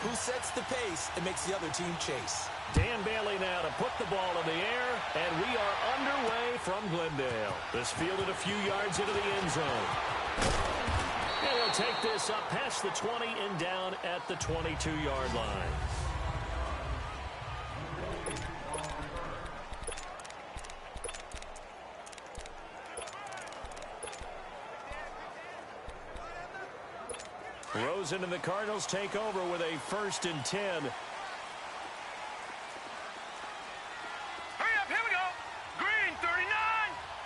Who sets the pace and makes the other team chase. Dan Bailey now to put the ball in the air, and we are underway from Glendale. This fielded a few yards into the end zone. And he'll take this up past the 20 and down at the 22-yard line. Rosen and the Cardinals take over with a 1st and 10. Hurry up, here we go. Green 39,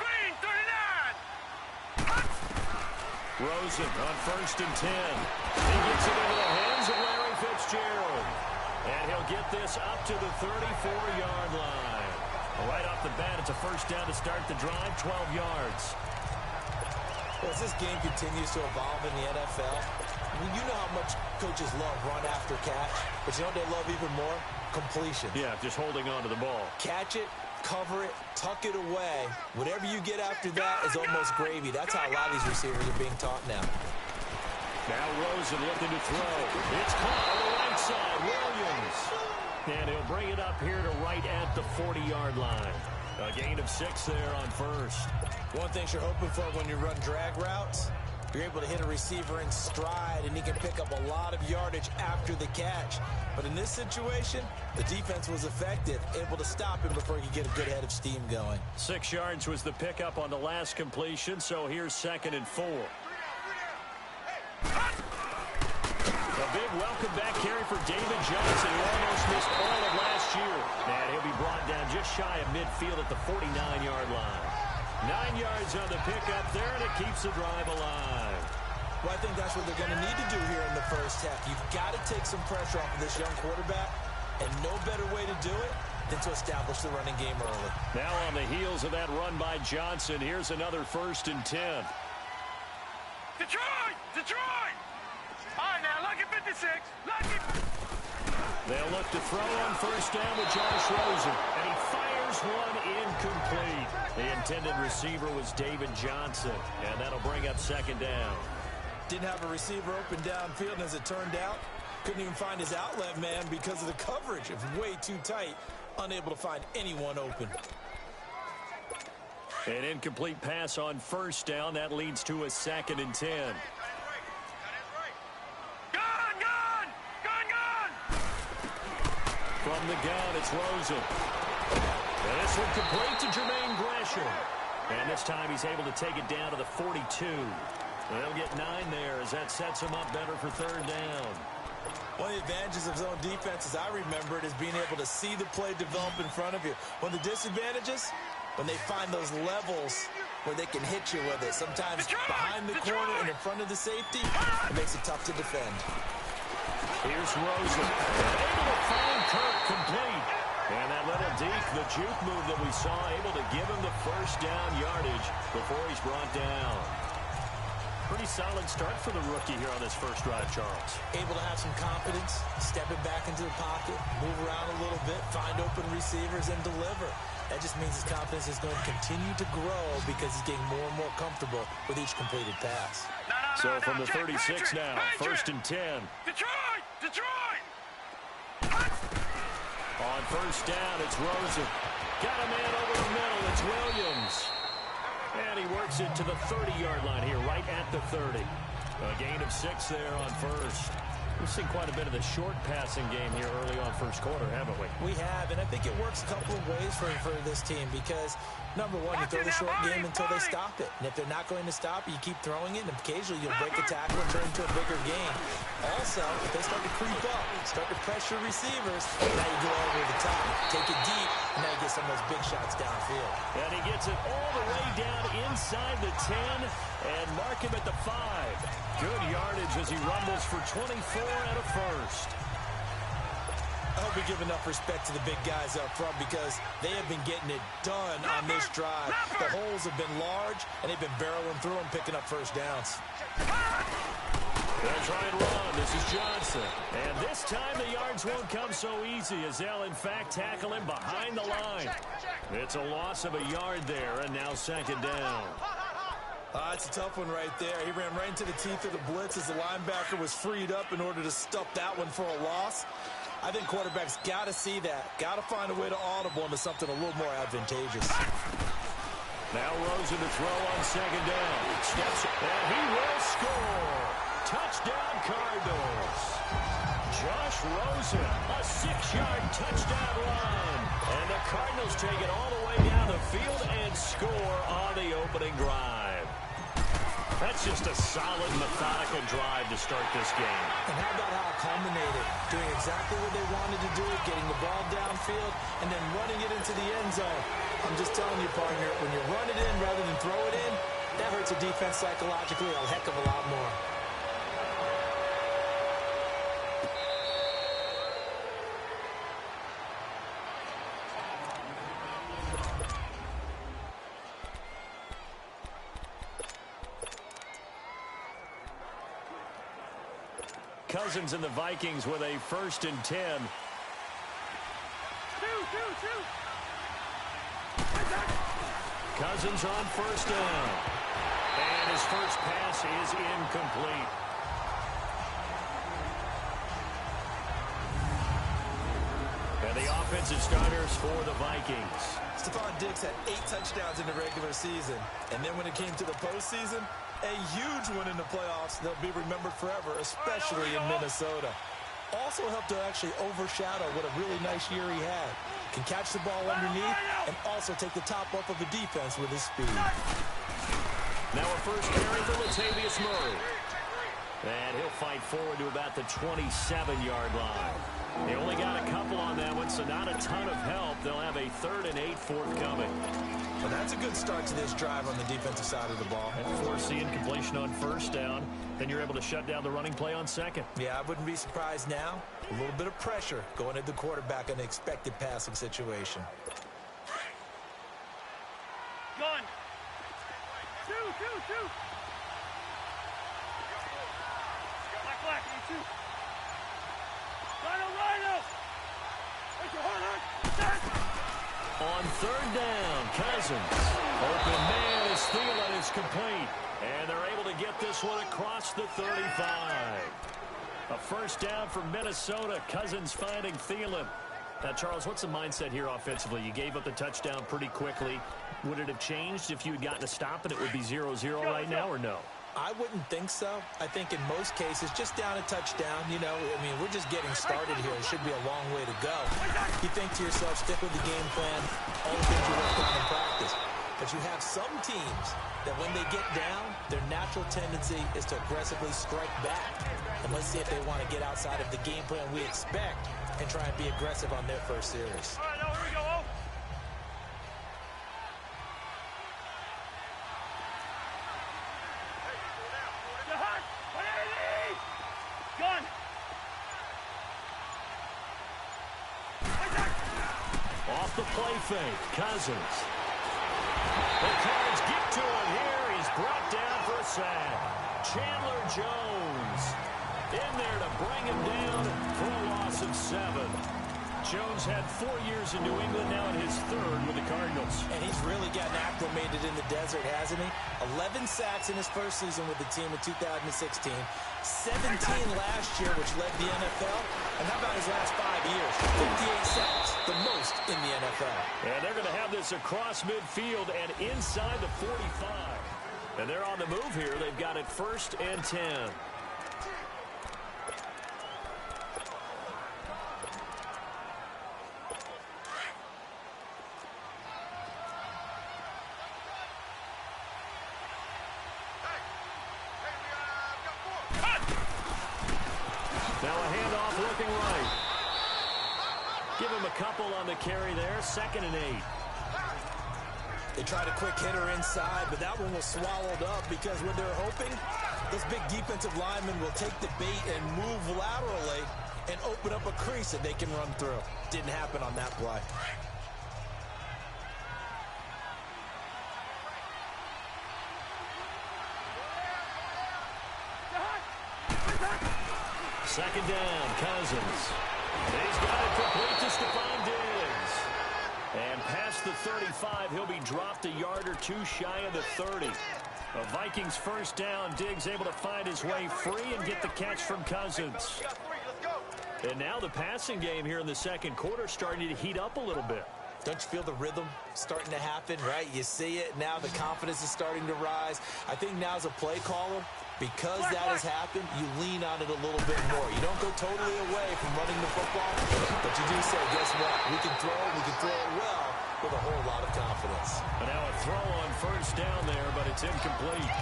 green 39. Rosen on 1st and 10. He gets it into the hands of Larry Fitzgerald. And he'll get this up to the 34-yard line. Right off the bat, it's a 1st down to start the drive, 12 yards. As this game continues to evolve in the NFL, you know how much coaches love run after catch, but you know what they love even more? Completion. Yeah, just holding on to the ball. Catch it, cover it, tuck it away. Whatever you get after that is almost gravy. That's how a lot of these receivers are being taught now. Now Rosen looking to throw. It's caught on the right side. Williams. And he'll bring it up here to right at the 40-yard line. A gain of 6 there on 1st. One thing you're hoping for when you run drag routes, you're able to hit a receiver in stride, and he can pick up a lot of yardage after the catch. But in this situation, the defense was effective, able to stop him before he could get a good head of steam going. 6 yards was the pickup on the last completion, so here's 2nd and 4. A big welcome back carry for David Johnson, who almost missed all of last year. And he'll be brought down just shy of midfield at the 49-yard line. 9 yards on the pickup there, and it keeps the drive alive. Well, I think that's what they're going to need to do here in the first half. You've got to take some pressure off of this young quarterback, and no better way to do it than to establish the running game early. Now on the heels of that run by Johnson, here's another 1st and 10. Detroit! Detroit! All right, now, lucky 56. Lucky. They'll look to throw on 1st down with Josh Rosen, and he fires one incomplete. The intended receiver was David Johnson, and that'll bring up 2nd down. Didn't have a receiver open downfield, and as it turned out, couldn't even find his outlet man because of the coverage. It was way too tight, unable to find anyone open. An incomplete pass on 1st down. That leads to a 2nd and 10. From the gun, it's Rosen. And this one complete to Jermaine Gresham. And this time he's able to take it down to the 42. They'll get 9 there as that sets him up better for 3rd down. One of the advantages of zone defense, as I remember it, is being able to see the play develop in front of you. One of the disadvantages, when they find those levels where they can hit you with it. Sometimes behind the corner and in front of the safety, it makes it tough to defend. Here's Rosen. Able to find Kirk complete. And that little deke, the juke move that we saw, able to give him the 1st down yardage before he's brought down. Pretty solid start for the rookie here on this first drive, Charles. Able to have some confidence, stepping back into the pocket, move around a little bit, find open receivers, and deliver. That just means his confidence is going to continue to grow because he's getting more and more comfortable with each completed pass. So from the 36 now, 1st and 10. Detroit! Detroit! On 1st down, it's Rosen. Got a man over the middle. It's Williams. And he works it to the 30-yard line here, right at the 30. A gain of 6 there on 1st. We've seen quite a bit of the short passing game here early on 1st quarter, haven't we? We have, and I think it works a couple of ways for this team because, number one, you throw the short game until they stop it. And if they're not going to stop it, you keep throwing it, and occasionally you'll break a tackle and turn into a bigger game. Also, if they start to creep up, start to pressure receivers, now you go over the top, take it deep, and now you get some of those big shots downfield. And he gets it all the way down inside the 10 and mark him at the 5. Good yardage as he rumbles for 24 and a 1st. I hope we give enough respect to the big guys up front because they have been getting it done on this drive. The holes have been large, and they've been barreling through them, picking up 1st downs. They'll try and run. This is Johnson. And this time the yards won't come so easy as they'll, in fact, tackle him behind the line. It's a loss of a yard there, and now 2nd down. It's a tough one right there. He ran right into the teeth of the blitz as the linebacker was freed up in order to stuff that one for a loss. I think quarterbacks got to see that. Got to find a way to audible into something a little more advantageous. Now Rosen to throw on second down. Steps, and he will score. Touchdown, Cardinals. Josh Rosen, a 6-yard touchdown run. And the Cardinals take it all the way down the field and score on the opening drive. That's just a solid, methodical drive to start this game. And how about how it culminated? Doing exactly what they wanted to do, getting the ball downfield, and then running it into the end zone. I'm just telling you, partner, when you run it in rather than throw it in, that hurts a defense psychologically a heck of a lot more. Cousins and the Vikings with a 1st and 10. Cousins on 1st down. And his first pass is incomplete. And the offensive starters for the Vikings. Stephon Diggs had 8 touchdowns in the regular season. And then when it came to the postseason, a huge one in the playoffs. They'll be remembered forever, especially in Minnesota. Also helped to actually overshadow what a really nice year he had. Can catch the ball underneath and also take the top off of the defense with his speed. Now a first carry for Latavius Murray. And he'll fight forward to about the 27-yard line. They only got a couple on that one, so not a ton of help. They'll have a 3rd and 8 forthcoming. Well, that's a good start to this drive on the defensive side of the ball. And force the incompletion on 1st down. Then you're able to shut down the running play on 2nd. Yeah, I wouldn't be surprised now. A little bit of pressure going at the quarterback in an expected passing situation. Gun. Two. Black, me too. Rhino. On 3rd down, Cousins. Open man is Thielen is complete. And they're able to get this one across the 35. A 1st down for Minnesota. Cousins finding Thielen. Now, Charles, what's the mindset here offensively? You gave up the touchdown pretty quickly. Would it have changed if you had gotten a stop and it would be 0-0 right now, or no? I wouldn't think so. I think in most cases, just down a touchdown, you know, I mean, we're just getting started here. It should be a long way to go. You think to yourself, stick with the game plan, all the things you worked on in practice. But you have some teams that when they get down, their natural tendency is to aggressively strike back. And let's see if they want to get outside of the game plan we expect and try and be aggressive on their first series. All right, now here we go. Gun. Off the play fake, Cousins. The Cards get to him here. He's brought down for a sack. Chandler Jones in there to bring him down for a loss of 7. Jones had 4 years in New England, now in his 3rd with the Cardinals. And he's really gotten acclimated in the desert, hasn't he? 11 sacks in his first season with the team in 2016. 17 last year, which led the NFL. And how about his last 5 years? 58 sacks, the most in the NFL. And they're going to have this across midfield and inside the 45. And they're on the move here. They've got it 1st and 10. Now a handoff looking right. Give him a couple on the carry there. 2nd and 8. They tried a quick hitter inside, but that one was swallowed up because what they're hoping, this big defensive lineman will take the bait and move laterally and open up a crease that they can run through. Didn't happen on that play. Second down, Cousins. He's got it complete to Stephon Diggs. And past the 35, he'll be dropped a yard or two shy of the 30. A Vikings first down. Diggs able to find his way free and get the catch from Cousins. And now the passing game here in the second quarter starting to heat up a little bit. Don't you feel the rhythm starting to happen, right? You see it. Now the confidence is starting to rise. I think now as a play caller, because that has happened, you lean on it a little bit more. You don't go totally away from running the football, but you do say, guess what? We can throw it well with a whole lot of confidence. And now a throw on first down there, but it's incomplete.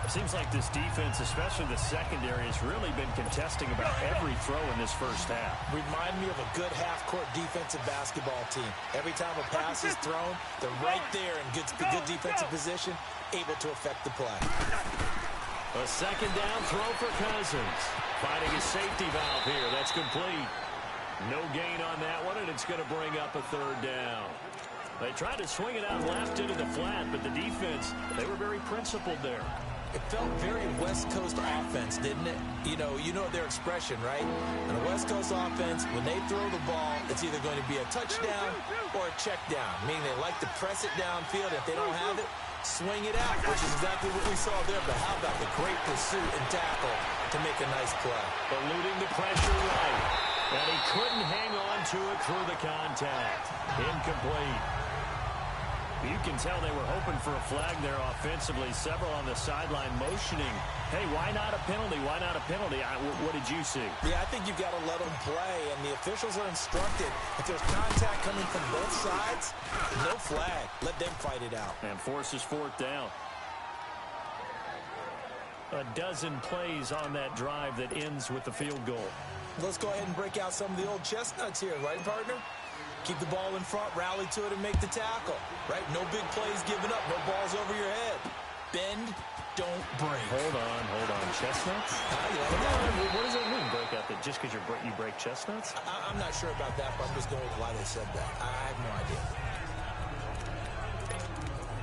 It seems like this defense, especially the secondary, has really been contesting about every throw in this first half. Remind me of a good half-court defensive basketball team. Every time a pass is thrown, they're right there in good defensive position, able to affect the play. A second down throw for Cousins. Finding a safety valve here. That's complete. No gain on that one, and it's going to bring up a third down. They tried to swing it out left into the flat, but the defense, they were very principled there. It felt very West Coast offense, didn't it? You know their expression, right? In a West Coast offense, when they throw the ball, it's either going to be a touchdown or a check down, meaning they like to press it downfield. If they don't have it, swing it out, which is exactly what we saw there. But how about the great pursuit and tackle to make a nice play? Eluding the pressure right, and he couldn't hang on to it through the contact. Incomplete. You can tell they were hoping for a flag there offensively. Several on the sideline motioning, hey, why not a penalty? Why not a penalty? What did you see? Yeah, I think you've got to let them play, and the officials are instructed. If there's contact coming from both sides, no flag. Let them fight it out. And forces fourth down. A dozen plays on that drive that ends with the field goal. Let's go ahead and break out some of the old chestnuts here, right, partner? Keep the ball in front, rally to it, and make the tackle, right? No big plays given up, no balls over your head. Bend, don't break. Hold on. Chestnuts? What does that mean, break out? That just because you break chestnuts? I'm not sure about that, but I'm just going with why they said that. I have no idea.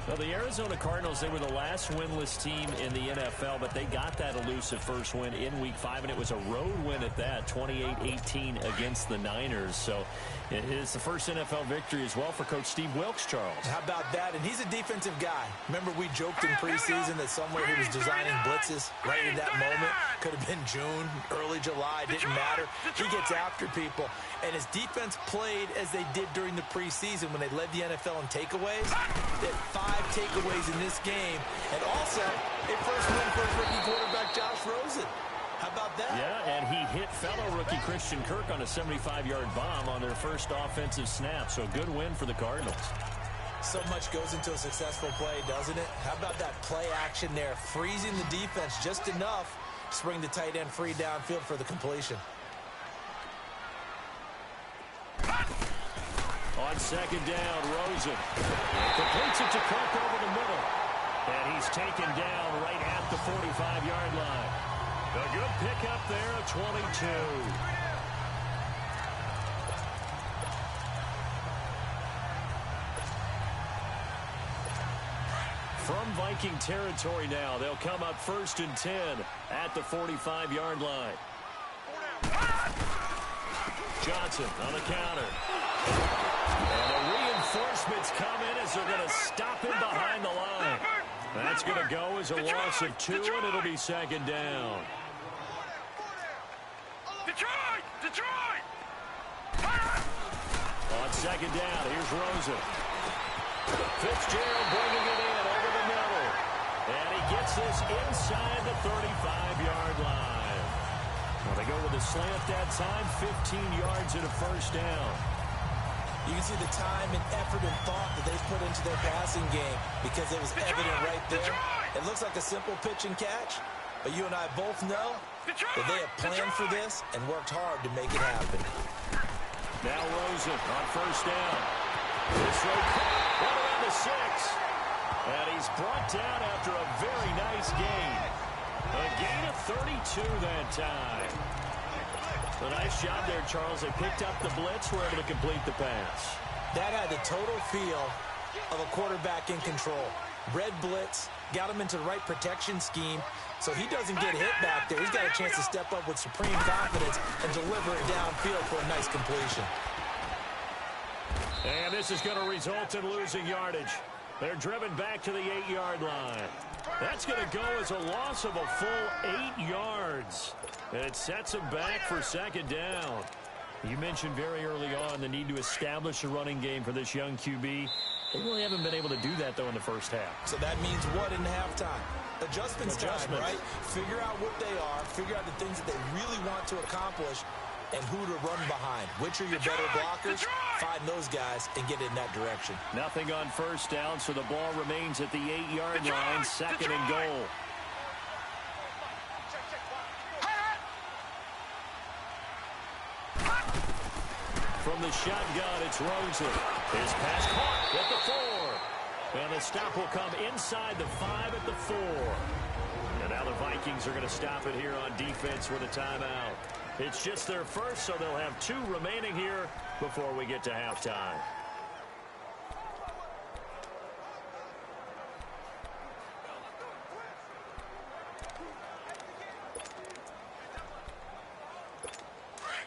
Well, the Arizona Cardinals, they were the last winless team in the NFL, but they got that elusive first win in Week 5, and it was a road win at that, 28-18 against the Niners. So it is the first NFL victory as well for Coach Steve Wilks, Charles. How about that? And he's a defensive guy. Remember, we joked in preseason that somewhere he was designing blitzes right in that moment. Could have been June, early July, didn't matter. He gets after people. And his defense played as they did during the preseason when they led the NFL in takeaways. They had 5 takeaways in this game. And also, a first win for rookie quarterback Josh Rosen. How about that? Yeah, and he hit fellow rookie Christian Kirk on a 75-yard bomb on their first offensive snap. So good win for the Cardinals. So much goes into a successful play, doesn't it? How about that play action there? Freezing the defense just enough to bring the tight end free downfield for the completion. On second down, Rosen completes it to Kirk over the middle. And he's taken down right at the 45-yard line. A good pickup there at 22. From Viking territory now, they'll come up 1st and 10 at the 45-yard line. Johnson on the counter. And the reinforcements come in as they're going to stop him behind the line. That's going to go as a loss of 2, and it'll be second down. Detroit! On second down, here's Rosen. Fitzgerald bringing it in over the middle. And he gets this inside the 35-yard line. Well, they go with a slant that time, 15 yards and a first down. You can see the time and effort and thought that they've put into their passing game because it was evident right there. It looks like a simple pitch and catch, but you and I both know that they have planned for this and worked hard to make it happen. Now Rosen on first down. This road right around the 6. And he's brought down after a very nice gain. A gain of 32 that time. A nice job there, Charles. They picked up the blitz, were able to complete the pass. That had the total feel of a quarterback in control. Red blitz, got him into the right protection scheme, so he doesn't get hit back there. He's got a chance to step up with supreme confidence and deliver it downfield for a nice completion. And this is going to result in losing yardage. They're driven back to the 8-yard line. That's going to go as a loss of a full 8 yards. And it sets them back for second down. You mentioned very early on the need to establish a running game for this young QB. They really haven't been able to do that, though, in the first half. So that means what in halftime? Adjustments time, right? Figure out what they are, figure out the things that they really want to accomplish, and who to run behind. Which are your better blockers? Find those guys and get in that direction. Nothing on first down, so the ball remains at the 8-yard line, second and goal. From the shotgun, it's Rosen. His pass caught at the 4. And the stop will come inside the 5 at the 4. And now the Vikings are going to stop it here on defense with a timeout. It's just their first, so they'll have 2 remaining here before we get to halftime.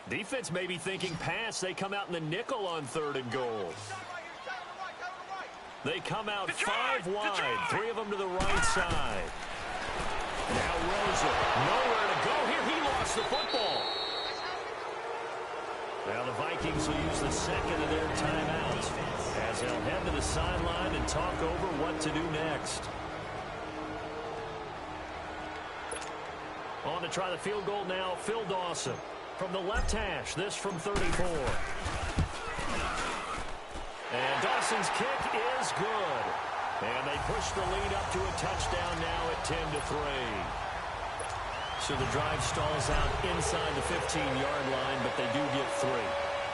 Defense may be thinking pass. They come out in the nickel on 3rd and goal. They come out 5 wide, 3 of them to the right side. Now Rosen, nowhere to go here. He lost the football. Now the Vikings will use the second of their timeouts as they'll head to the sideline and talk over what to do next. On to try the field goal now, Phil Dawson. From the left hash, this from 34. And Dawson's kick is good. And they push the lead up to a touchdown now at 10-3. So the drive stalls out inside the 15-yard line, but they do get 3.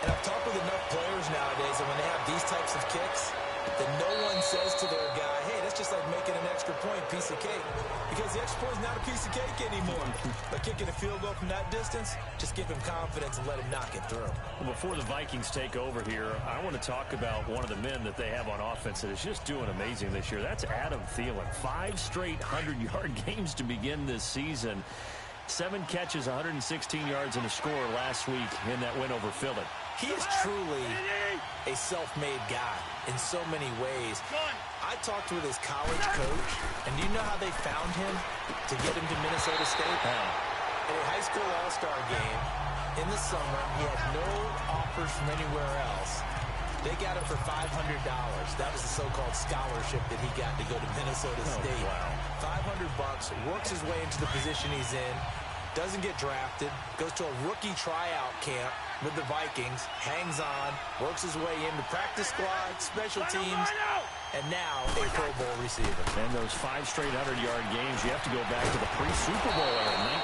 And I've talked with enough players nowadays that when they have these types of kicks, that no one says to their guy, hey, that's just like making an extra point, piece of cake. Because the extra point is not a piece of cake anymore. But kicking a field goal from that distance, just give him confidence and let him knock it through. Well, before the Vikings take over here, I want to talk about one of the men that they have on offense that is just doing amazing this year. That's Adam Thielen. 5 straight 100-yard games to begin this season. 7 catches, 116 yards, and a score last week in that win over Philly. He is truly a self-made guy in so many ways. I talked with his college coach, and do you know how they found him to get him to Minnesota State? At a high school all-star game in the summer, he had no offers from anywhere else. They got him for $500. That was the so-called scholarship that he got to go to Minnesota State. Wow. $500, works his way into the position he's in, doesn't get drafted, goes to a rookie tryout camp with the Vikings, hangs on, works his way into practice squad, special teams, and now a Pro Bowl receiver. And those 5 straight 100-yard games, you have to go back to the pre-Super Bowl era,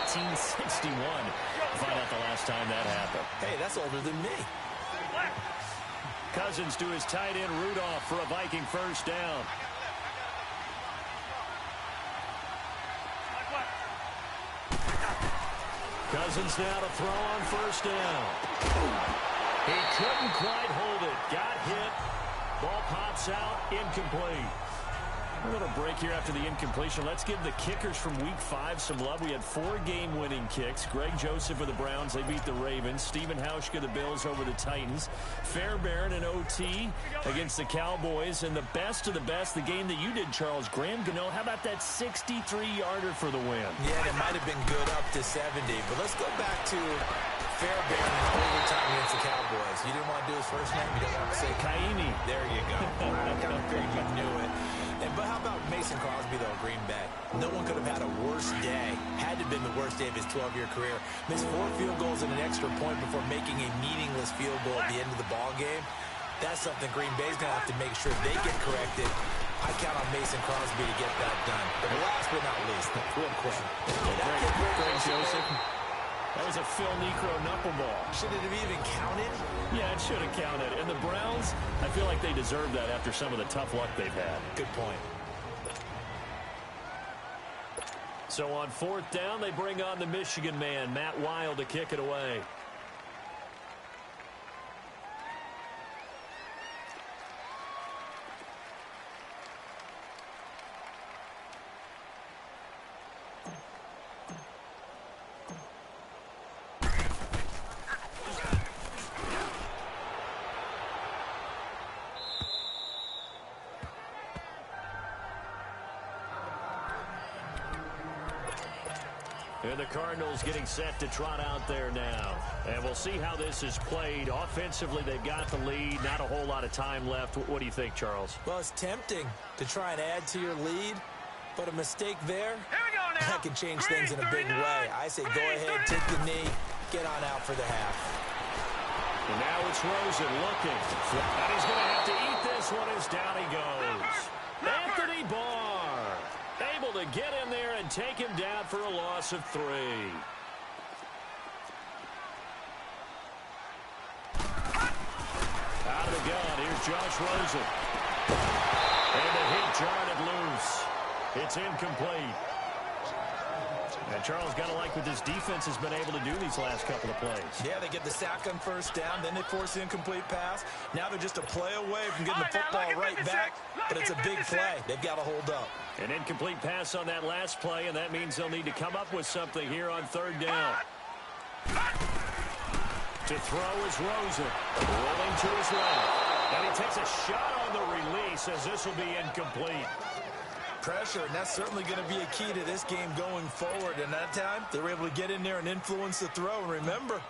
1961, to find out the last time that happened. Hey, that's older than me. Cousins to his tight end Rudolph for a Viking first down. Cousins now to throw on first down. He couldn't quite hold it. Got hit. Ball pops out. Incomplete. A little break here after the incompletion. Let's give the kickers from Week 5 some love. We had 4 game-winning kicks. Greg Joseph of the Browns. They beat the Ravens. Stephen Hauschka, the Bills, over the Titans. Fairbairn and OT against the Cowboys. And the best of the best, the game that you did, Charles, Graham Gano. How about that 63-yarder for the win? Yeah, it might have been good up to 70. But let's go back to Fairbairn in overtime against the Cowboys. You didn't want to do his first name? You don't want to say Kaini. There you go. I kind of figured you knew it. But how about Mason Crosby, though, Green Bay? No one could have had a worse day. Had to have been the worst day of his 12-year career. Missed 4 field goals and an extra point before making a meaningless field goal at the end of the ball game. That's something Green Bay's going to have to make sure they get corrected. I count on Mason Crosby to get that done. But last but not least, real quick. Greg Joseph. That was a Phil Necro knuckleball. Should it have even counted? Yeah, it should have counted. And the Browns, I feel like they deserve that after some of the tough luck they've had. Good point. So on 4th down, they bring on the Michigan man, Matt Wild, to kick it away. the Cardinals getting set to trot out there now. And we'll see how this is played. Offensively, they've got the lead. Not a whole lot of time left. What do you think, Charles? Well, it's tempting to try and add to your lead, but a mistake there, that can change things in a big way. I say go ahead, take the knee, get on out for the half. And now it's Rosen looking. And he's going to have to eat this one as down he goes. Anthony Barr able to get in there and take him down for a loss of 3. Out of the gun, here's Josh Rosen. And the hit jarred it loose. It's incomplete. And Charles, got to like what this defense has been able to do these last couple of plays. Yeah, they get the sack on first down, then they force the incomplete pass. Now they're just a play away from getting the football right back, but it's a big play. They've got to hold up. An incomplete pass on that last play, and that means they'll need to come up with something here on third down. To throw is Rosen, rolling to his left. And he takes a shot on the release as this will be incomplete. Pressure, and that's certainly going to be a key to this game going forward. And that time, they were able to get in there and influence the throw. And remember,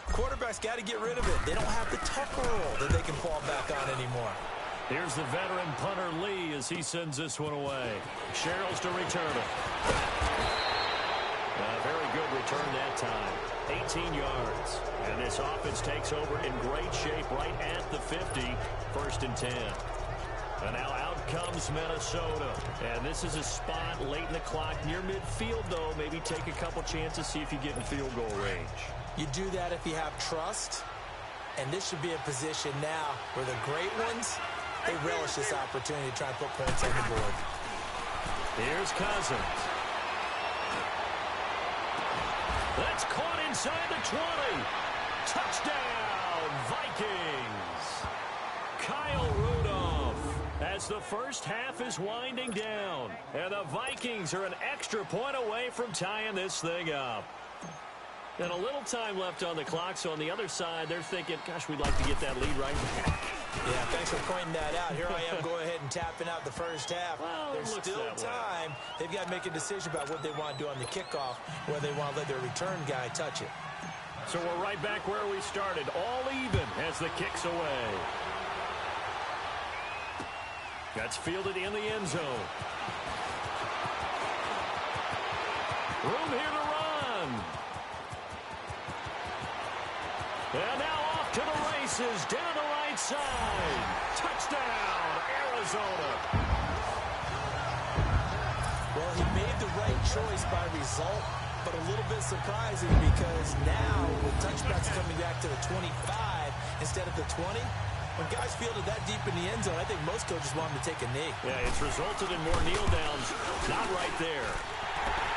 quarterbacks got to get rid of it. They don't have the tuck roll that they can fall back on anymore. Here's the veteran punter Lee as he sends this one away. Sherrills to return it. A very good return that time. 18 yards. And this offense takes over in great shape right at the 50. 1st and 10. And now out comes Minnesota. And this is a spot late in the clock near midfield, though. Maybe take a couple chances, see if you get in field goal range. You do that if you have trust. And this should be a position now where the great ones, they relish this opportunity to try and put points on the board. Here's Cousins. That's caught inside the 20. Touchdown, Vikings. Kyle Rudolph as the first half is winding down. And the Vikings are an extra point away from tying this thing up. And a little time left on the clock, so on the other side, they're thinking, gosh, we'd like to get that lead right back. Yeah, thanks for pointing that out. Here I am going ahead and tapping out the first half. Well, there's still time. They've got to make a decision about what they want to do on the kickoff, whether they want to let their return guy touch it. So we're right back where we started, all even as the kick's away. That's fielded in the end zone. Room here to run. And now off to the races, down the right side. Touchdown, Arizona. Well, he made the right choice by result, but a little bit surprising because now with touchbacks coming back to the 25 instead of the 20, when guys fielded that deep in the end zone, I think most coaches want them to take a knee. Yeah, it's resulted in more kneel downs. Not right there.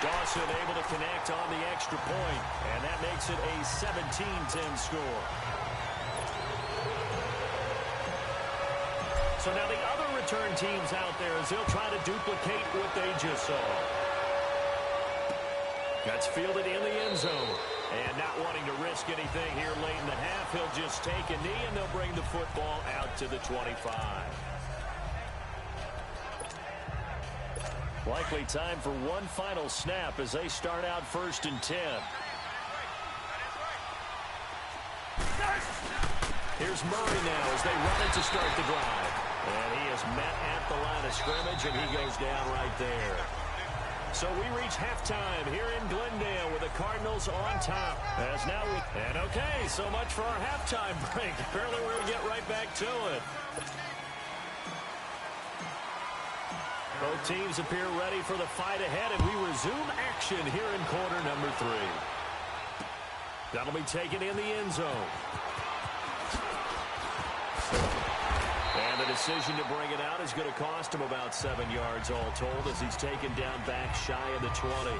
Dawson able to connect on the extra point, and that makes it a 17-10 score. So now the other return teams out there as they'll try to duplicate what they just saw. That's fielded in the end zone. And not wanting to risk anything here late in the half, he'll just take a knee, and they'll bring the football out to the 25. Likely time for one final snap as they start out 1st and 10. Here's Murray now as they run it to start the drive. And he is met at the line of scrimmage, and he goes down right there. So we reach halftime here in Glendale with the Cardinals on top. And okay, so much for our halftime break. Apparently we're going to get right back to it. Both teams appear ready for the fight ahead, and we resume action here in quarter number 3. That'll be taken in the end zone. And the decision to bring it out is going to cost him about 7 yards all told as he's taken down back shy of the 20.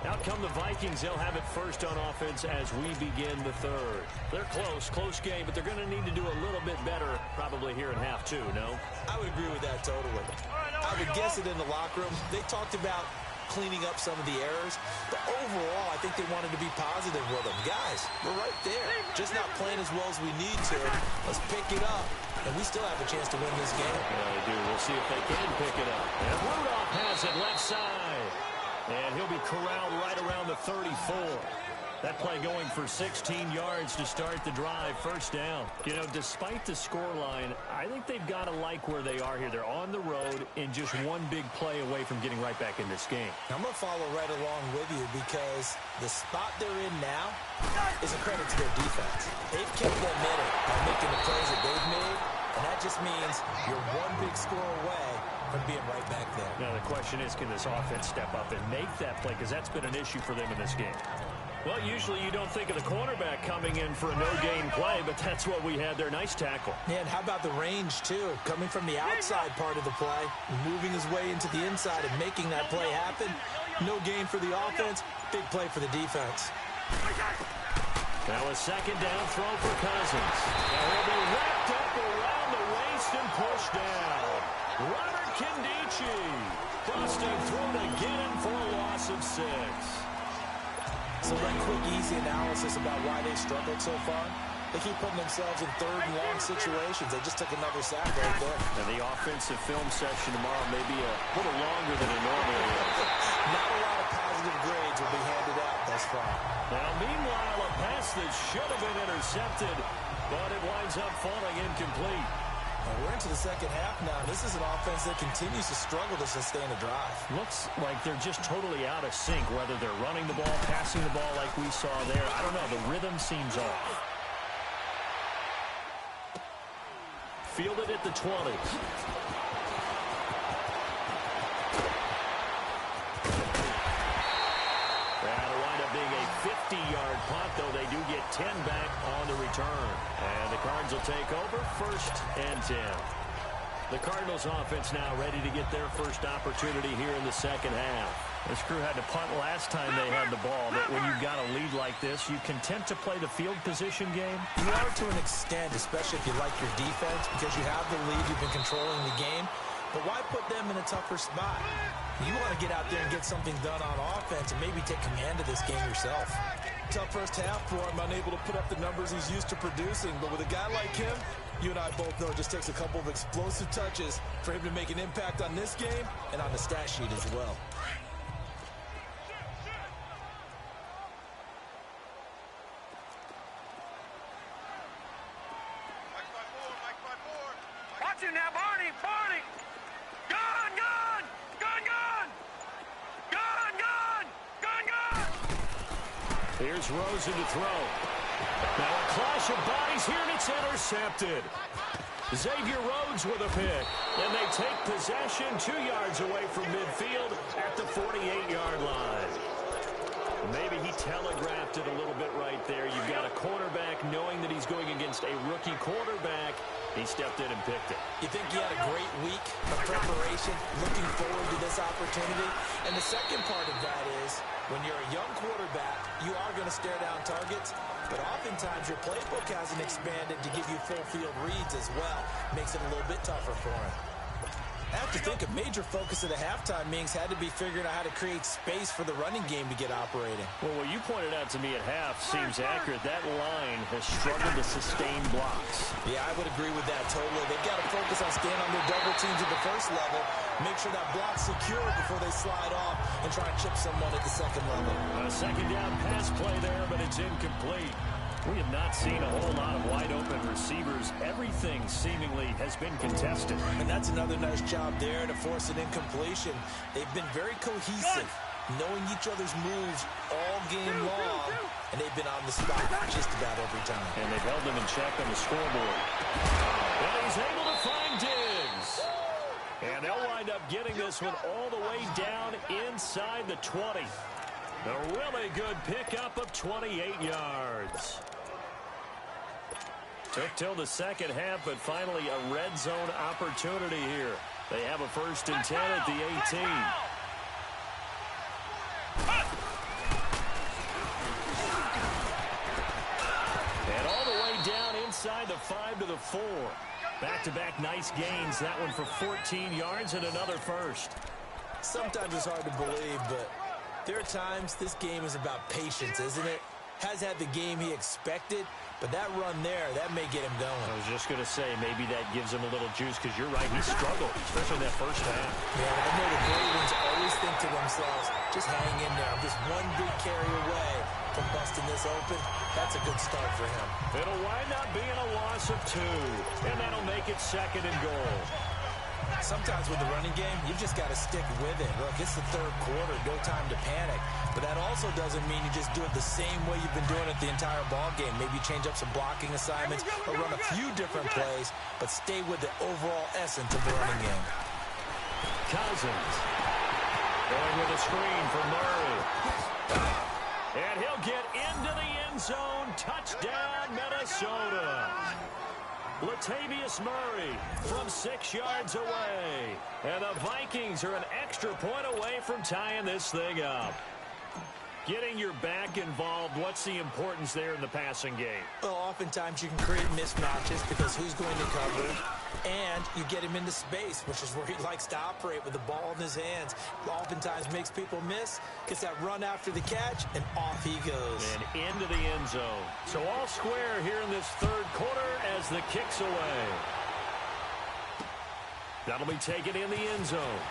Out come the Vikings. They'll have it first on offense as we begin the third. They're close game, but they're going to need to do a little bit better probably here in half 2, no? I would agree with that totally. I would guess it in the locker room. They talked about cleaning up some of the errors, but overall, I think they wanted to be positive with them. Guys, we're right there. Just not playing as well as we need to. Let's pick it up, and we still have a chance to win this game. Yeah, they do. We'll see if they can pick it up. And Rudolph has it left side. And he'll be corralled right around the 34. That play going for 16 yards to start the drive. First down. You know, despite the scoreline, I think they've got to like where they are here. They're on the road and just one big play away from getting right back in this game. I'm going to follow right along with you because the spot they're in now is a credit to their defense. They've kept them in it by making the plays that they've made, and that just means you're one big score away from being right back there. Now, the question is, can this offense step up and make that play? Because that's been an issue for them in this game. Well, usually you don't think of the cornerback coming in for a no-gain play, but that's what we had there. Nice tackle. And how about the range, too? Coming from the outside part of the play, moving his way into the inside and making that play happen. No gain for the offense, big play for the defense. Now a second down throw for Cousins. Now he'll be wrapped up around the waist and pushed down. Robert Kindici busting through to get him for a loss of 6. So that quick, easy analysis about why they struggled so far. They keep putting themselves in third and long situations. They just took another sack right there. And the offensive film session tomorrow may be a little longer than it normally is. Not a lot of positive grades will be handed out thus far. Now, meanwhile, a pass that should have been intercepted, but it winds up falling incomplete. We're into the second half now. This is an offense that continues to struggle to sustain a drive. Looks like they're just totally out of sync, whether they're running the ball, passing the ball like we saw there. I don't know. The rhythm seems off. Fielded at the 20. That'll wind up being a 50-yard punt, though they do get 10 back on the return. And the Cards will take over, 1st and 10. The Cardinals offense now ready to get their first opportunity here in the second half. This crew had to punt last time they had the ball, but when you've got a lead like this, you content to play the field position game? You are to an extent, especially if you like your defense, because you have the lead, you've been controlling the game. But why put them in a tougher spot? You want to get out there and get something done on offense and maybe take command of this game yourself. Tough first half for him, unable to put up the numbers he's used to producing. But with a guy like him, you and I both know it just takes a couple of explosive touches for him to make an impact on this game and on the stat sheet as well. Watch him now, Barney! Barney! Gun! Gun! Gun! Gun! Gun! Gun! Gun! Gun! Here's Rosen to throw. Now a clash of bodies here, and it's intercepted. Xavier Rhodes with a pick. And they take possession 2 yards away from midfield at the 48-yard line. Maybe he telegraphed it a little bit right there. You've got a quarterback knowing that he's going against a rookie quarterback. He stepped in and picked it. You think he had a great week of preparation, looking forward to this opportunity? And the second part of that is, when you're a young quarterback, you are going to stare down targets, but oftentimes your playbook hasn't expanded to give you full field reads as well. Makes it a little bit tougher for him. I have to think a major focus of the halftime meetings had to be figuring out how to create space for the running game to get operating. Well, what you pointed out to me at half seems accurate. That line has struggled to sustain blocks. Yeah, I would agree with that totally. They've got to focus on staying on their double teams at the first level, make sure that block's secure before they slide off and try and chip someone at the second level. A second down pass play there, but it's incomplete. We have not seen a whole lot of wide-open receivers. Everything seemingly has been contested. And that's another nice job there to force an incompletion. They've been very cohesive, knowing each other's moves all game long, and they've been on the spot just about every time. And they've held them in check on the scoreboard. And he's able to find Diggs. And they'll wind up getting this one all the way down inside the 20. A really good pickup of 28 yards. Took till the second half, but finally a red zone opportunity here. They have a 1st and 10 at the 18. And all the way down inside the 5 to the 4. Back-to-back nice gains. That one for 14 yards and another 1st. Sometimes it's hard to believe, but there are times this game is about patience, isn't it? Has had the game he expected, But that run there, that may get him going. I was just going to say, maybe that gives him a little juice, because you're right, he struggled, especially in that first half. Yeah, I know the great ones always think to themselves, just hang in there. I'm just one big carry away from busting this open. That's a good start for him. It'll wind up being a loss of 2, and that'll make it 2nd and goal. Sometimes with the running game, you've just got to stick with it. Look, it's the 3rd quarter, no time to panic. But that also doesn't mean you just do it the same way you've been doing it the entire ball game. Maybe you change up some blocking assignments or run a few different plays, but stay with the overall essence of the running game. Cousins going with a screen for Murray. And he'll get into the end zone. Touchdown, Minnesota. Latavius Murray from 6 yards away. And the Vikings are an extra point away from tying this thing up. Getting your back involved, what's the importance there in the passing game? Well, oftentimes you can create mismatches because who's going to cover him, and you get him into space, which is where he likes to operate with the ball in his hands. Oftentimes makes people miss, gets that run after the catch, and off he goes. And into the end zone. So all square here in this 3rd quarter as the kick's away. That'll be taken in the end zone.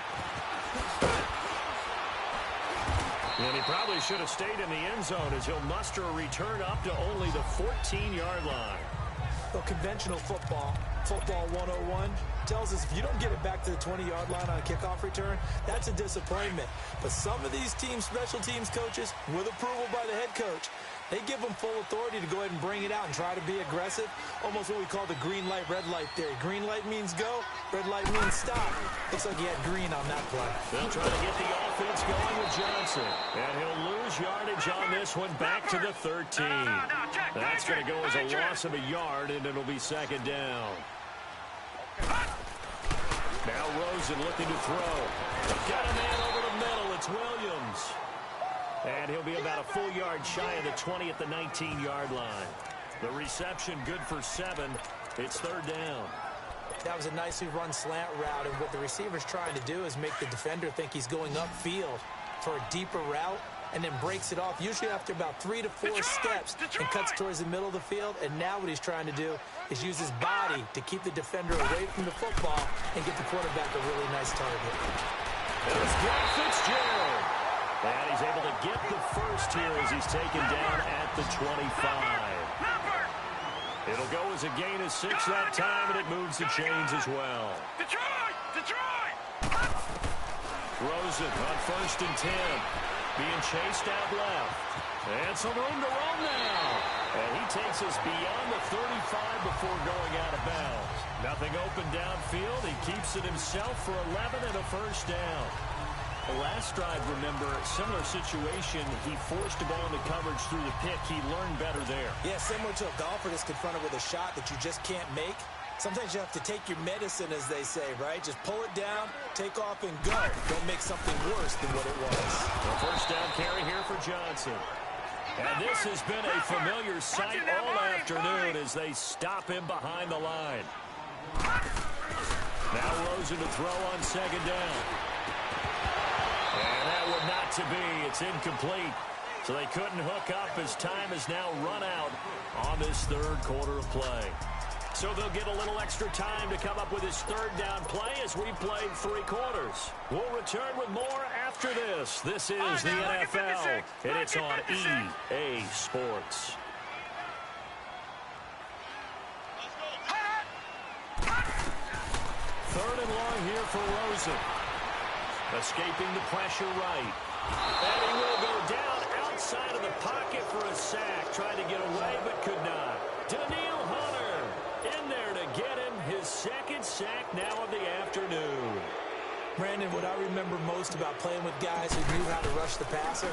And he probably should have stayed in the end zone as he'll muster a return up to only the 14-yard line. Well, conventional football 101, tells us if you don't get it back to the 20-yard line on a kickoff return, that's a disappointment. But some of these teams, special teams coaches, with approval by the head coach, they give them full authority to go ahead and bring it out and try to be aggressive. Almost what we call the green light, red light theory. Green light means go, red light means stop. Looks like he had green on that play. They'll try to get the offense going with Johnson. And he'll lose yardage on this one back to the 13. That's going to go as a loss of a yard, and it'll be 2nd down. Now Rosen looking to throw. Got a man over the middle. It's Williams. And he'll be about a full yard shy of the 20 at the 19-yard line. The reception good for 7. It's 3rd down. That was a nicely run slant route, and what the receiver's trying to do is make the defender think he's going upfield for a deeper route, and then breaks it off, usually after about 3 to 4 steps, and cuts towards the middle of the field. And now what he's trying to do is use his body to keep the defender away from the football and get the quarterback a really nice target. There's Greg Fitzgerald. And he's able to get the first here as he's taken down at the 25. It'll go as a gain of 6 that time, and it moves the chains as well. Detroit! Rosen on 1st and 10. Being chased out left. And some room to run now. And he takes us beyond the 35 before going out of bounds. Nothing open downfield. He keeps it himself for 11 and a first down. The last drive, remember, similar situation. He forced the ball into coverage through the pick. He learned better there. Yeah, similar to a golfer that's confronted with a shot that you just can't make. Sometimes you have to take your medicine, as they say, right? Just pull it down, take off, and go. Don't make something worse than what it was. The first down carry here for Johnson. And this has been a familiar sight all afternoon as they stop him behind the line. Now Rosen to throw on 2nd down. And that would not to be. It's incomplete. So they couldn't hook up as time has now run out on this 3rd quarter of play. So they'll get a little extra time to come up with his 3rd down play as we played 3 quarters. We'll return with more after this. This is the NFL, and it's on EA Sports. Third and long here for Rosen. Escaping the pressure right. And he will go down outside of the pocket for a sack. Tried to get away but could not. Daniil Hunter in there to get him his 2nd sack now of the afternoon. Brandon, what I remember most about playing with guys who knew how to rush the passer,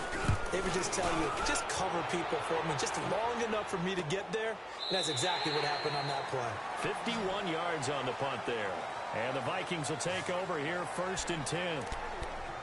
they would just tell you, just cover people for me, just long enough for me to get there. And that's exactly what happened on that play. 51 yards on the punt there. And the Vikings will take over here 1st and 10.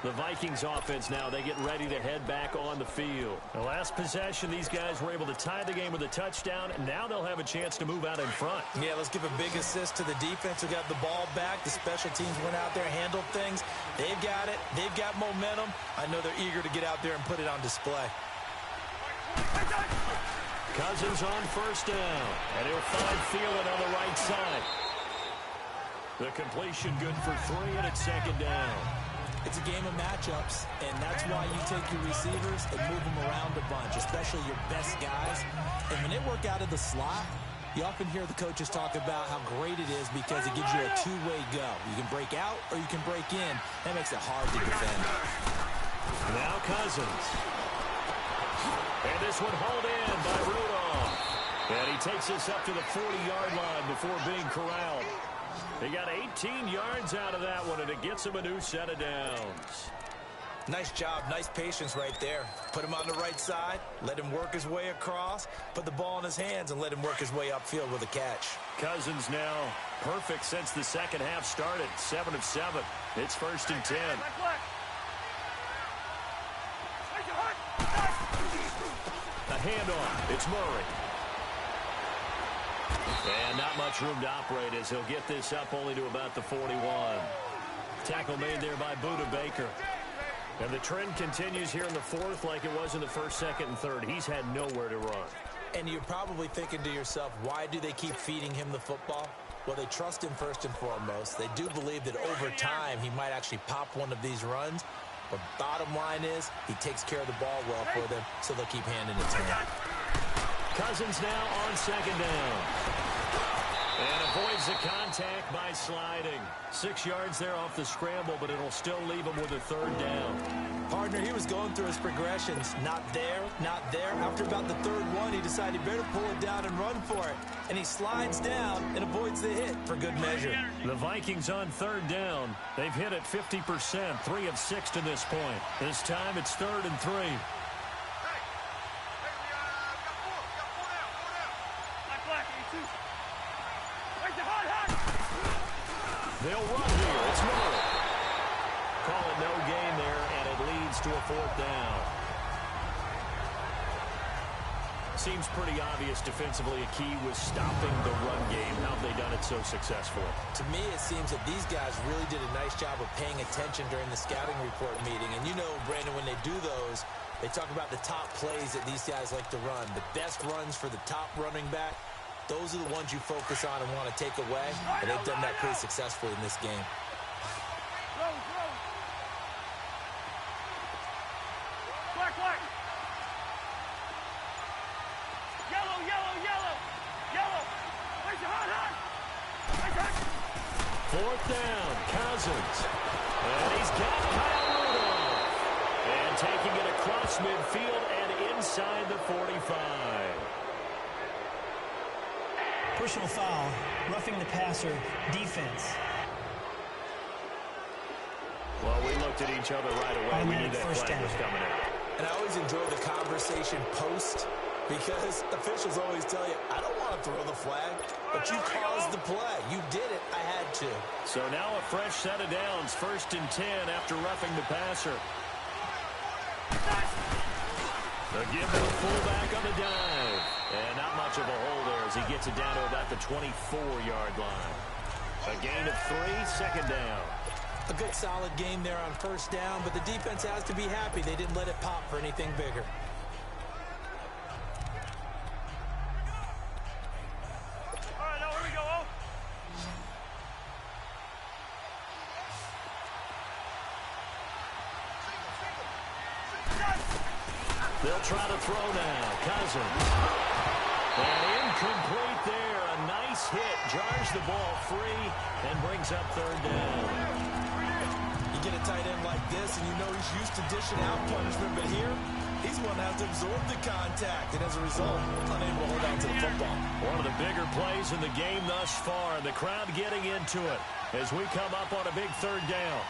The Vikings offense now, they get ready to head back on the field. The last possession, these guys were able to tie the game with a touchdown, and now they'll have a chance to move out in front. Yeah, let's give a big assist to the defense who got the ball back. The special teams went out there, handled things. They've got it. They've got momentum. I know they're eager to get out there and put it on display. Cousins on first down, and he'll find Thielen on the right side. The completion good for 3, and it's second down. It's a game of matchups, and that's why you take your receivers and move them around a bunch, especially your best guys. And when they work out of the slot, you often hear the coaches talk about how great it is because it gives you a two-way go. You can break out or you can break in. That makes it hard to defend. Now Cousins. And this one hauled in by Rudolph. And he takes us up to the 40-yard line before being corralled. He got 18 yards out of that one, and it gets him a new set of downs. Nice job, nice patience right there. Put him on the right side, let him work his way across, put the ball in his hands, and let him work his way upfield with a catch. Cousins now perfect since the second half started, 7 of 7. It's 1st and 10. A handoff. It's Murray. And not much room to operate as he'll get this up only to about the 41. Tackle made there by Budda Baker. And the trend continues here in the 4th like it was in the 1st, 2nd, and 3rd. He's had nowhere to run. And you're probably thinking to yourself, why do they keep feeding him the football? Well, they trust him first and foremost. They do believe that over time he might actually pop one of these runs. But bottom line is he takes care of the ball well for them, so they'll keep handing it to him. Cousins now on second down. And avoids the contact by sliding. 6 yards there off the scramble, but it'll still leave him with a 3rd down. Partner, he was going through his progressions. Not there, not there. After about the 3rd one, he decided he better pull it down and run for it. And he slides down and avoids the hit for good measure. The Vikings on 3rd down. They've hit it 50%, 3 of 6 to this point. This time it's 3rd and 3. They'll run here. It's Murray. Call it no gain there, and it leads to a 4th down. Seems pretty obvious defensively a key was stopping the run game. How have they done it so successfully? To me, it seems that these guys really did a nice job of paying attention during the scouting report meeting. And you know, Brandon, when they do those, they talk about the top plays that these guys like to run. The best runs for the top running back. Those are the ones you focus on and want to take away, and they've done that pretty successfully in this game. Black. Yellow. Where's your hot? 4th down, Cousins. And he's got Kyle Rudolph. And taking it across midfield and inside the 45. Personal foul, roughing the passer, defense. Well, we looked at each other right away. We knew that flag was coming out. And I always enjoy the conversation post because officials always tell you, I don't want to throw the flag, but you caused the play. You did it. I had to. So now a fresh set of downs, 1st and 10 after roughing the passer. The give to the fullback on the dive. And not much of a hole there as he gets it down to about the 24-yard line. A gain of 3, 2nd down. A good solid game there on 1st down, but the defense has to be happy they didn't let it pop for anything bigger. All right, now here we go. They'll try to throw now. Cousins. And incomplete there. A nice hit. Jars the ball free and brings up 3rd down. You get a tight end like this, and you know he's used to dishing out punishment, but here, he's one that has to absorb the contact, and as a result, unable to hold on to the football. One of the bigger plays in the game thus far. The crowd getting into it as we come up on a big 3rd down.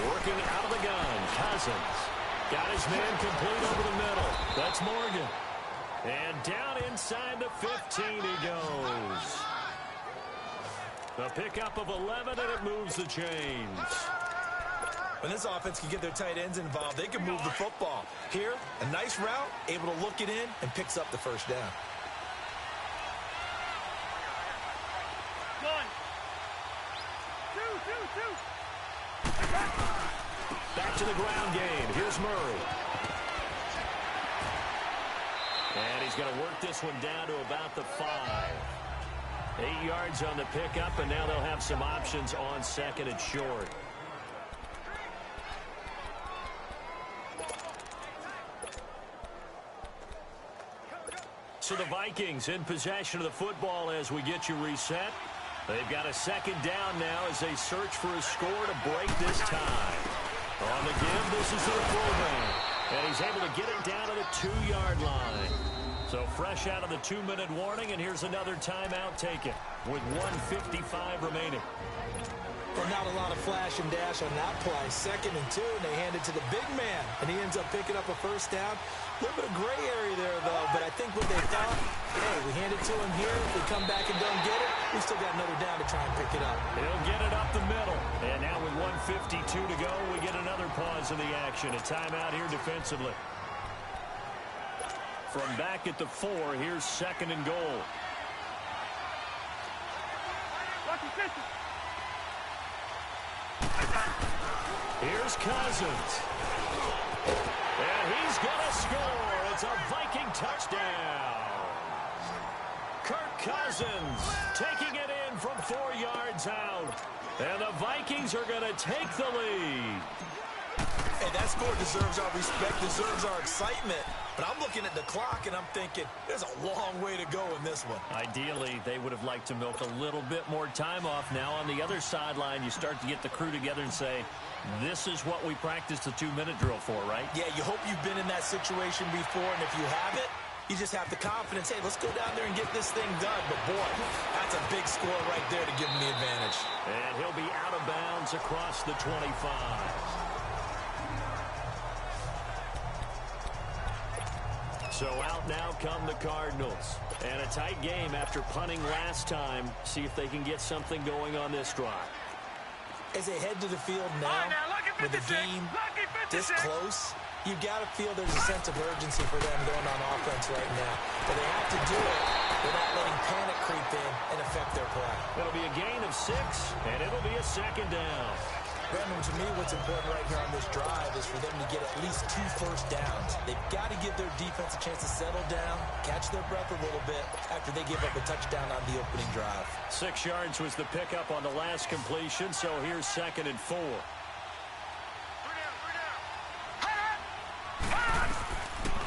Working out of the gun, Cousins. Got his man complete over the middle. That's Morgan. And down inside the 15 he goes. A pickup of 11, and it moves the chains. When this offense can get their tight ends involved, they can move the football. Here, a nice route, able to look it in, and picks up the 1st down. One. Two. Back to the ground game. Here's Murray. And he's going to work this one down to about the 5. 8 yards on the pickup, and now they'll have some options on second and short. So the Vikings in possession of the football as we get you reset. They've got a second down now as they search for a score to break this tie. On the give, this is to the fullback. And he's able to get it down to the 2-yard line. So fresh out of the 2-minute warning, and here's another timeout taken with 1:55 remaining. Well, not a lot of flash and dash on that play. 2nd and 2, and they hand it to the big man, and he ends up picking up a first down. A little bit of gray area there, though, but I think what they thought, hey, we hand it to him here. If we come back and don't get it, we still got another down to try and pick it up. He'll get it up the middle. And now with 1:52 to go, we get another pause in the action. A timeout here defensively. From back at the 4, here's 2nd and goal. Here's Cousins. And he's going to score. It's a Viking touchdown. Kirk Cousins taking it in from 4 yards out. And the Vikings are going to take the lead. Hey, that score deserves our respect, deserves our excitement. But I'm looking at the clock, and I'm thinking there's a long way to go in this one. Ideally, they would have liked to milk a little bit more time off. Now, on the other sideline, you start to get the crew together and say, this is what we practiced the 2-minute drill for, right? Yeah, you hope you've been in that situation before, and if you haven't, you just have the confidence, hey, let's go down there and get this thing done. But, boy, that's a big score right there to give him the advantage. And he'll be out of bounds across the 25. So out now come the Cardinals. And a tight game after punting last time. See if they can get something going on this drive. As they head to the field now, with the game this close, you've got to feel there's a sense of urgency for them going on offense right now. But they have to do it without letting panic creep in and affect their play. It'll be a gain of 6, and it'll be a 2nd down. Brandon, to me, what's important right here on this drive is for them to get at least 2 first downs. They've got to give their defense a chance to settle down, catch their breath a little bit after they give up a touchdown on the opening drive. 6 yards was the pickup on the last completion, so here's 2nd and 4.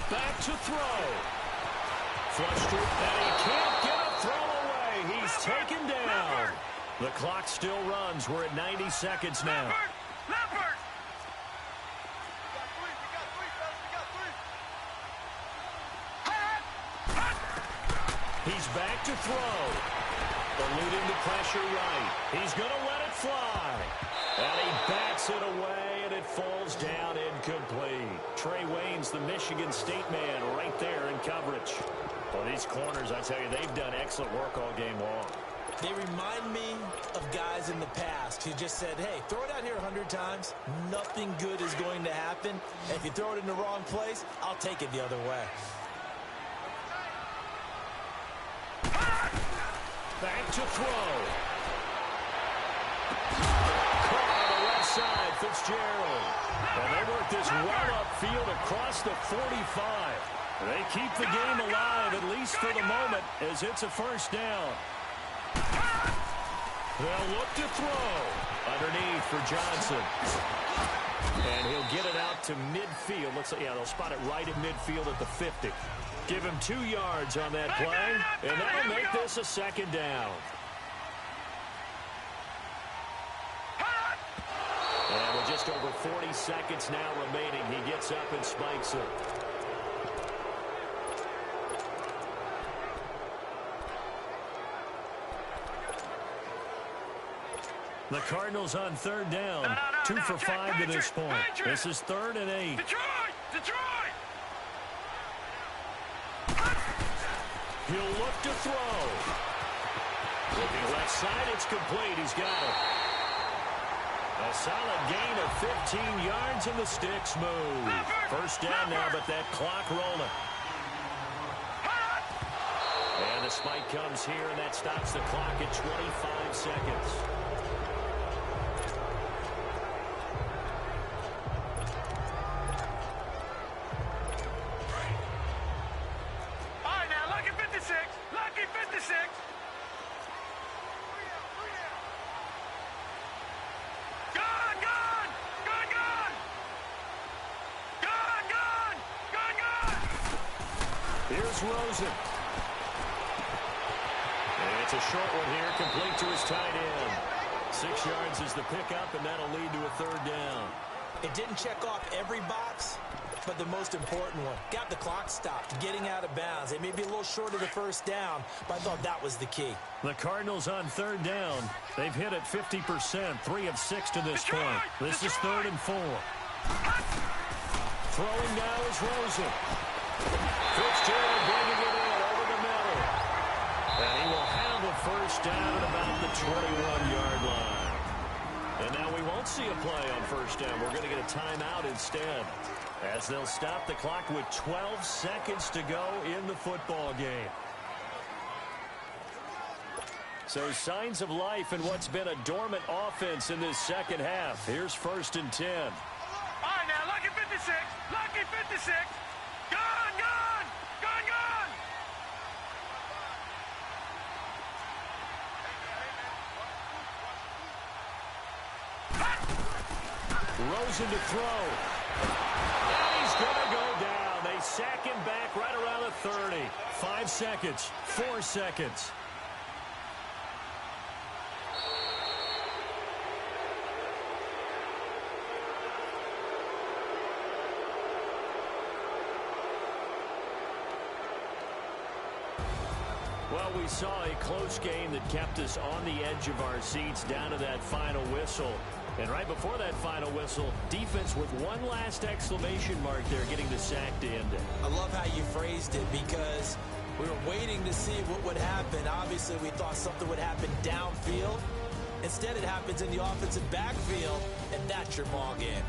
Back to throw. Flushed it, and he can't get a throw away. He's taken down. The clock still runs. We're at 90 seconds now. He's back to throw. Eluding the pressure right. He's going to let it fly. And he bats it away, and it falls down incomplete. Trey Waynes, the Michigan State man, right there in coverage. Well, these corners, I tell you, they've done excellent work all game long. They remind me of guys in the past who just said, hey, throw it out here 100 times. Nothing good is going to happen. And if you throw it in the wrong place, I'll take it the other way. Back to throw. Caught on the left side, Fitzgerald. And they work this well upfield across the 45. They keep the game alive, at least for the moment, as it's a first down. They'll look to throw. Underneath for Johnson. And he'll get it out to midfield. Looks like, yeah, they'll spot it right at midfield at the 50. Give him 2 yards on that play, and that'll make this a 2nd down. And with just over 40 seconds now remaining, he gets up and spikes it. The Cardinals on 3rd down. 2 for 5 to this point. This is 3rd and 8. Detroit! He'll look to throw. Looking left side, it's complete. He's got it. A solid gain of 15 yards, and the sticks move. First down now, but that clock rolling. And the spike comes here, and that stops the clock at 25 seconds. Here's Rosen. It's a short one here, complete to his tight end. 6 yards is the pickup, and that'll lead to a third down. It didn't check off every box, but the most important one. Got the clock stopped, getting out of bounds. It may be a little short of the first down, but I thought that was the key. The Cardinals on third down. They've hit it 50%, 3 of 6 to this point. This is 3rd and 4. Throwing now is Rosen. Fitzgerald bringing it in over the middle. And he will have a first down at about the 21-yard line. And now we won't see a play on first down. We're going to get a timeout instead, as they'll stop the clock with 12 seconds to go in the football game. So signs of life in what's been a dormant offense in this second half. Here's 1st and 10. All right, now, lucky 56. Lucky 56. Gone, gone. Gone, gone. Rosen to throw. And he's going to go down. They sack him back right around the 30. 5 seconds. 4 seconds. Well, we saw a close game that kept us on the edge of our seats down to that final whistle. And right before that final whistle, defense with one last exclamation mark there, getting the sack to end it. I love how you phrased it, because we were waiting to see what would happen. Obviously, we thought something would happen downfield. Instead, it happens in the offensive backfield, and that's your ball game.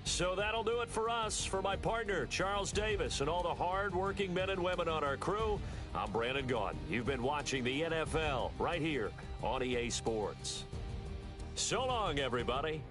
So that'll do it for us. For my partner, Charles Davis, and all the hard-working men and women on our crew, I'm Brandon Gaudin. You've been watching the NFL right here on EA Sports. So long, everybody.